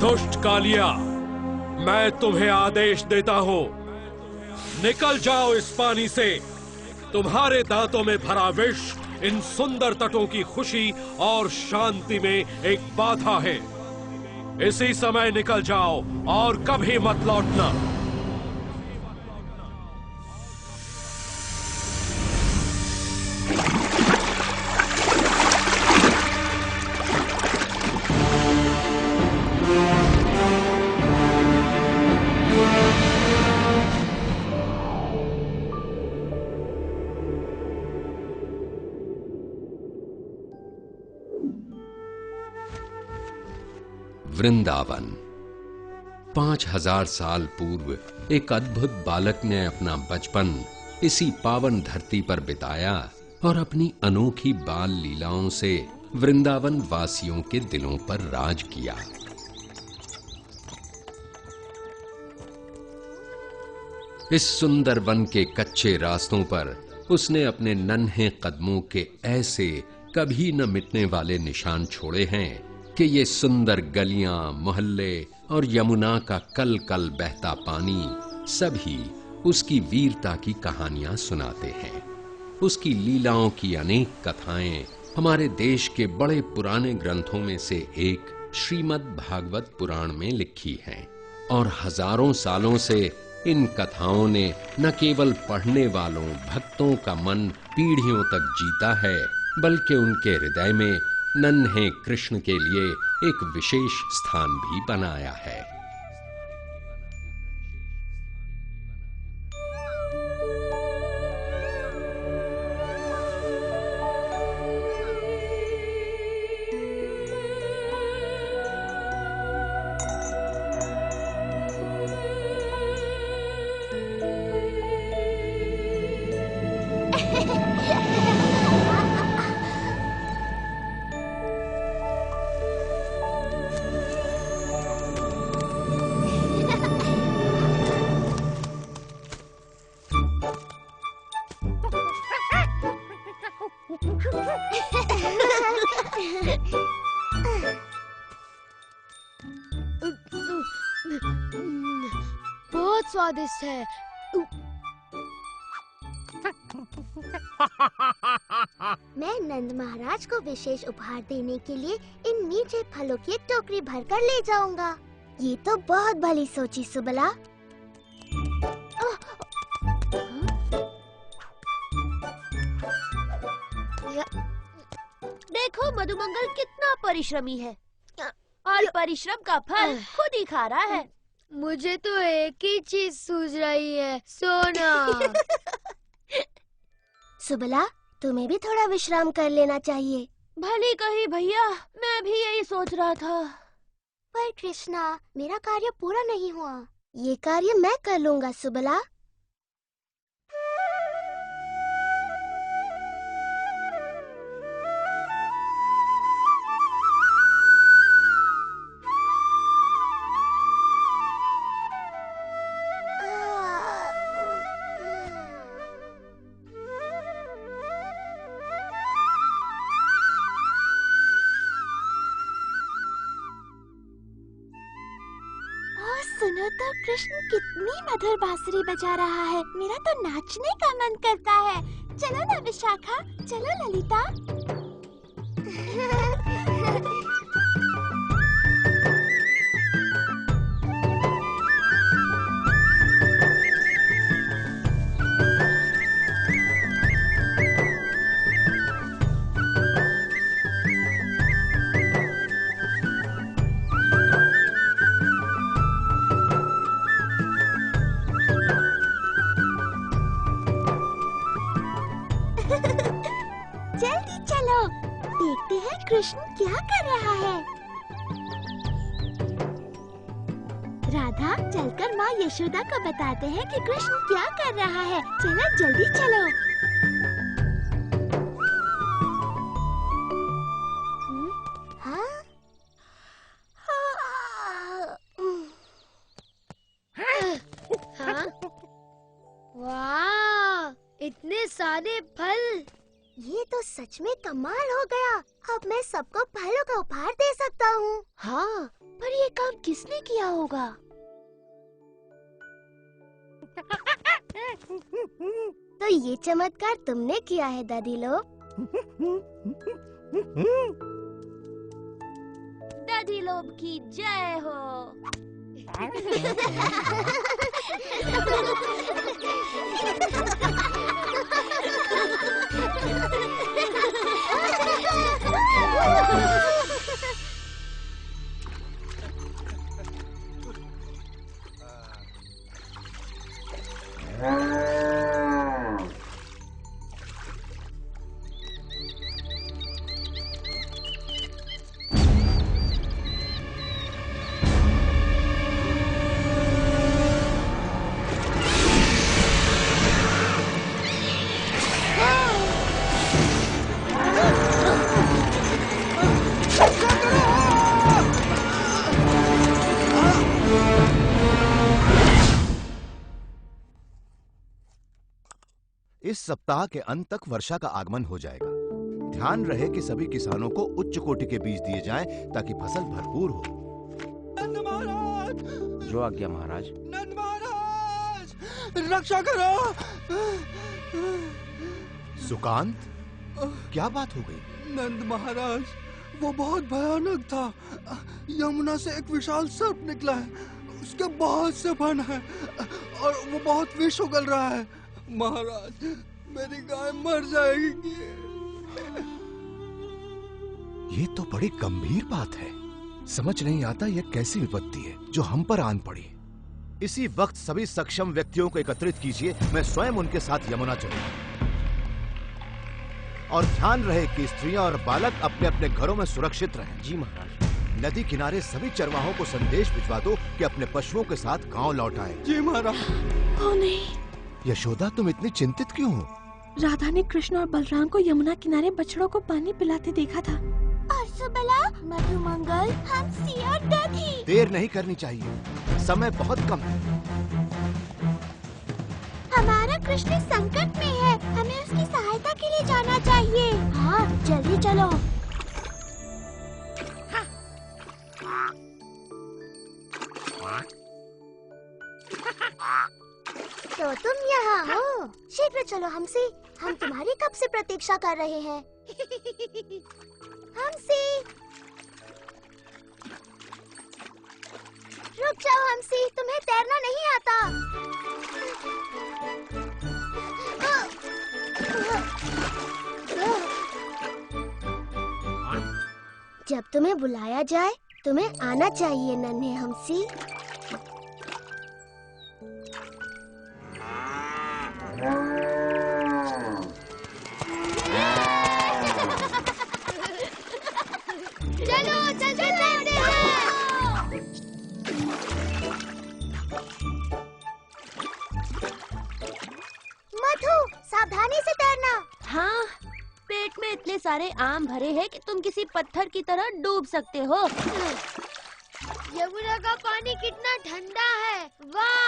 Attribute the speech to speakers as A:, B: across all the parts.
A: दुष्ट कालिया, मैं तुम्हें आदेश देता हूं, निकल जाओ इस पानी से। तुम्हारे दांतों में भरा विष इन सुंदर तटों की खुशी और शांति में एक बाधा है। इसी समय निकल जाओ और कभी मत लौटना।
B: वृंदावन। 5000 साल पूर्व एक अद्भुत बालक ने अपना बचपन इसी पावन धरती पर बिताया और अपनी अनोखी बाल लीलाओं से वृंदावन वासियों के दिलों पर राज किया। इस सुंदर वन के कच्चे रास्तों पर उसने अपने नन्हे कदमों के ऐसे कभी न मिटने वाले निशान छोड़े हैं कि ये सुंदर गलियां, मोहल्ले और यमुना का कल कल बहता पानी सभी उसकी वीरता की कहानियां सुनाते हैं। उसकी लीलाओं की अनेक कथाएं हमारे देश के बड़े पुराने ग्रंथों में से एक श्रीमद् भागवत पुराण में लिखी हैं और हजारों सालों से इन कथाओं ने न केवल पढ़ने वालों भक्तों का मन पीढ़ियों तक जीता है, बल्कि उनके हृदय में नन्हे कृष्ण के लिए एक विशेष स्थान भी बनाया है।
C: बहुत स्वादिष्ट है।
D: मैं नंद महाराज को विशेष उपहार देने के लिए इन मीठे फलों की एक टोकरी भरकर ले जाऊंगा। ये तो बहुत भली सोची सुबला।
E: देखो मधुमंगल कितना परिश्रमी है और परिश्रम का फल खुद ही खा रहा है।
C: मुझे तो एक ही चीज सूझ रही है, सोना।
D: सुबला, तुम्हें भी थोड़ा विश्राम कर लेना चाहिए।
E: भली कही भैया, मैं भी यही सोच रहा था।
D: पर कृष्णा, मेरा कार्य पूरा नहीं हुआ। ये कार्य मैं कर लूंगा सुबला। सुनो तो कृष्ण कितनी मधुर बांसुरी बजा रहा है। मेरा तो नाचने का मन करता है। चलो ना विशाखा, चलो ललिता। जल्दी चलो, देखते हैं कृष्ण क्या कर रहा है। राधा, चलकर माँ यशोदा को बताते हैं कि कृष्ण क्या कर रहा है। चलो जल्दी चलो। हाँ?
C: हाँ? वाह, इतने सारे फल।
D: ये तो सच में कमाल हो गया। अब मैं सबको फलों का उपहार दे सकता हूँ।
E: हाँ, पर ये काम किसने किया होगा?
D: तो ये चमत्कार तुमने किया है दादी लोग।
E: दादी लोग की जय हो।
F: इस सप्ताह के अंत तक वर्षा का आगमन हो जाएगा। ध्यान रहे कि सभी किसानों को उच्च कोटि के बीज दिए जाएं ताकि फसल भरपूर हो।
G: नंद महाराज!
H: जो आज्ञा महाराज।
G: नंद महाराज! रक्षा करो!
F: सुकांत, क्या बात हो गई?
G: नंद महाराज, वो बहुत भयानक था। यमुना से एक विशाल सर्प निकला है। उसके बहुत से फन हैं और वो बहुत विष उगल रहा है। महाराज, मेरी गाय मर जाएगी।
F: ये तो बड़ी गंभीर बात है। समझ नहीं आता यह कैसी विपत्ति है जो हम पर आन पड़ी। इसी वक्त सभी सक्षम व्यक्तियों को एकत्रित कीजिए। मैं स्वयं उनके साथ यमुना चलूंगा। और ध्यान रहे कि स्त्रियां और बालक अपने अपने घरों में सुरक्षित रहें।
H: जी महाराज।
F: नदी किनारे सभी चरवाहों को संदेश भिजवा दो कि अपने पशुओं के साथ गांव लौट आए।
G: जी महाराज।
E: ओ नहीं,
F: यशोदा, तुम इतनी चिंतित क्यों हो?
E: राधा ने कृष्ण और बलराम को यमुना किनारे बछड़ों को पानी पिलाते देखा था।
D: और सुबला, मधुमंगल, हंसी और दधी।
F: देर नहीं करनी चाहिए, समय बहुत कम है।
D: हमारा कृष्ण संकट में है। हमें उसकी सहायता के लिए जाना चाहिए। हाँ, जल्दी चलो। चलो हम्सी, हम तुम्हारी कब से प्रतीक्षा कर रहे हैं। हम्सी, रुक जाओ हम्सी, तुम्हें तैरना नहीं आता। जब तुम्हें बुलाया जाए तुम्हें आना चाहिए नन्हे हम्सी।
C: चलो जल्दी तैरते हैं।
D: मधु, सावधानी से तैरना।
E: हाँ, पेट में इतने सारे आम भरे हैं कि तुम किसी पत्थर की तरह डूब सकते हो।
C: यमुना का पानी कितना ठंडा है, वाह।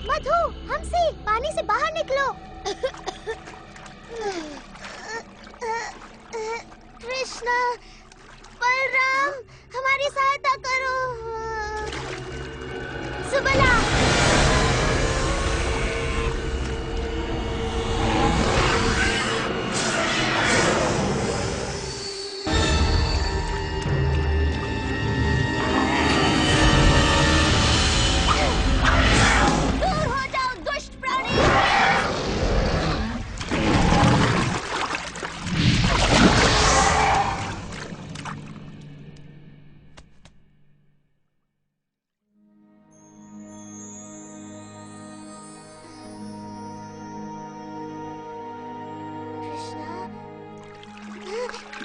D: मधु, हम्सी, पानी से बाहर निकलो। कृष्णा, बलराम, हमारी सहायता करो। सुबला।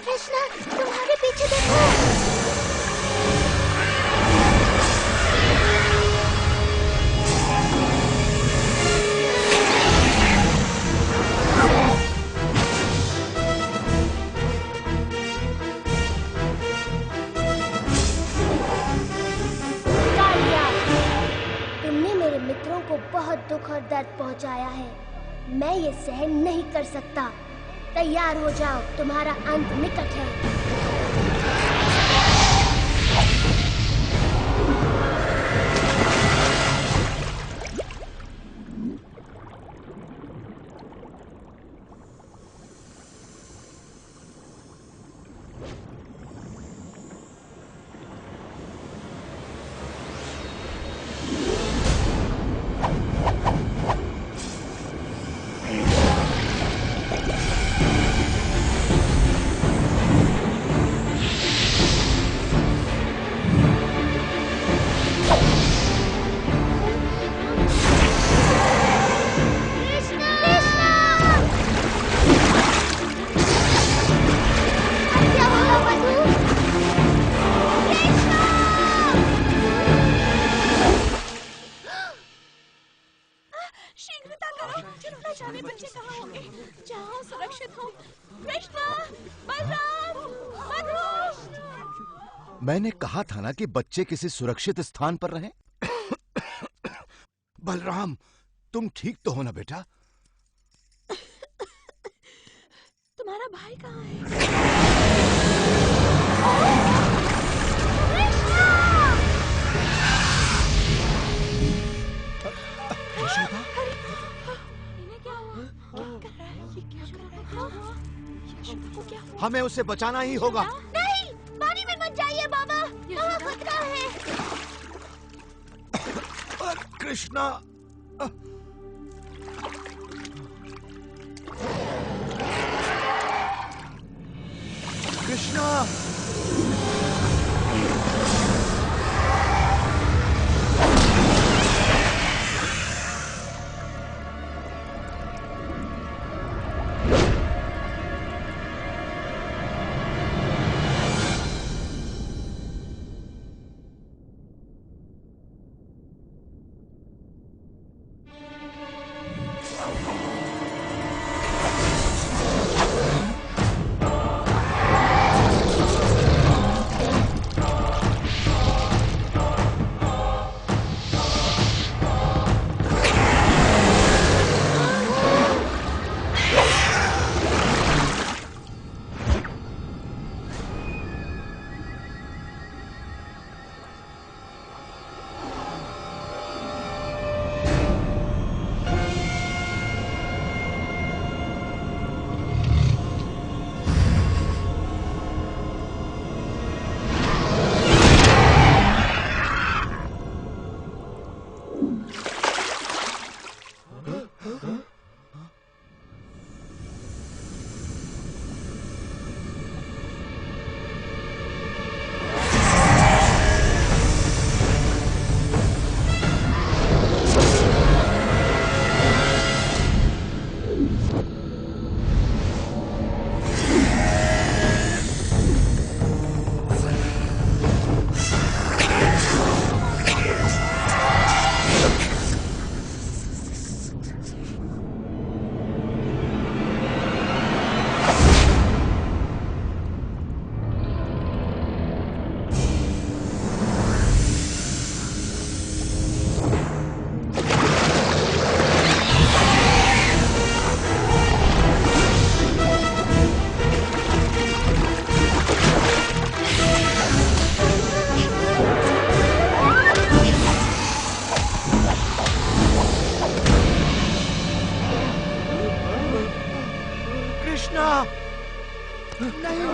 D: कृष्णा, तुम्हारे पीछे देखो। कालिया, तुमने मेरे मित्रों को बहुत दुख और दर्द पहुंचाया है। मैं ये सहन नहीं कर सकता। तैयार हो जाओ, तुम्हारा अंत निकट है।
F: मैंने कहा था ना कि बच्चे किसी सुरक्षित स्थान पर रहें। बलराम, तुम ठीक तो हो ना बेटा?
E: तुम्हारा भाई कहाँ है?
F: हमें उसे बचाना ही होगा।
D: नहीं, पानी में मत जाइए बाबा, वहाँ खतरा है।
F: कृष्णा, कृष्णा,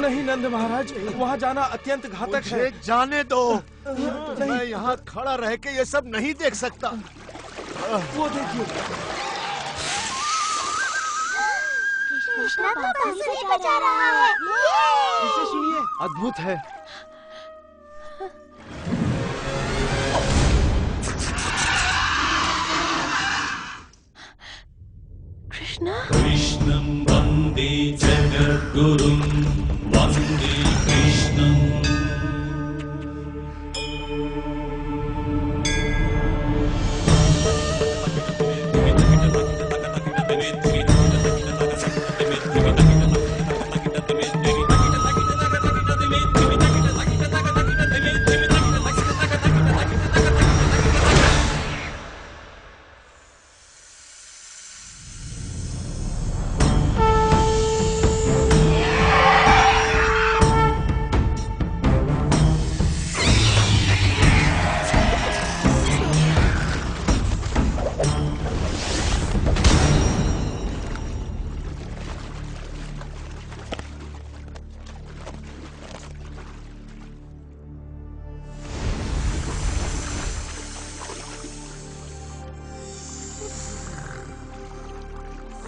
I: नहीं नंद महाराज, वहाँ जाना अत्यंत घातक है।
F: मुझे जाने दो, मैं यहाँ खड़ा रह के ये सब नहीं देख सकता।
I: वो देखिए,
D: कृष्णा तो बांसुरी बजा रहा है।
I: इसे सुनिए, अद्भुत है।
J: कृष्णं वन्दे जगद्गुरुं वन्दे कृष्णम्।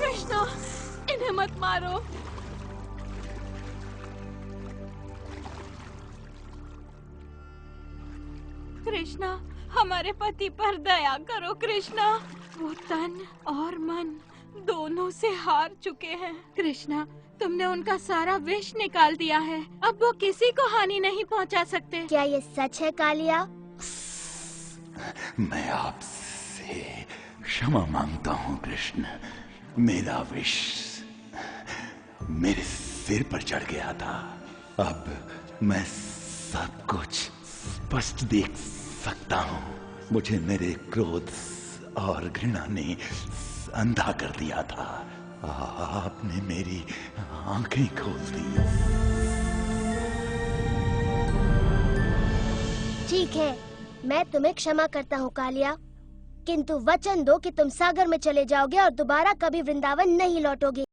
E: कृष्णा, इन्हें मत मारो। कृष्णा, हमारे पति पर दया करो कृष्णा। वो तन और मन दोनों से हार चुके हैं। कृष्णा, तुमने उनका सारा विष निकाल दिया है। अब वो किसी को हानि नहीं पहुंचा सकते।
D: क्या ये सच है कालिया?
J: मैं आपसे क्षमा मांगता हूँ कृष्ण। मेरा विष मेरे सिर पर चढ़ गया था। अब मैं सब कुछ स्पष्ट देख सकता हूँ। मुझे मेरे क्रोध और घृणा ने अंधा कर दिया था। आपने मेरी आंखें खोल दी।
D: ठीक है, मैं तुम्हें क्षमा करता हूँ कालिया, किंतु वचन दो कि तुम सागर में चले जाओगे और दोबारा कभी वृंदावन नहीं लौटोगे।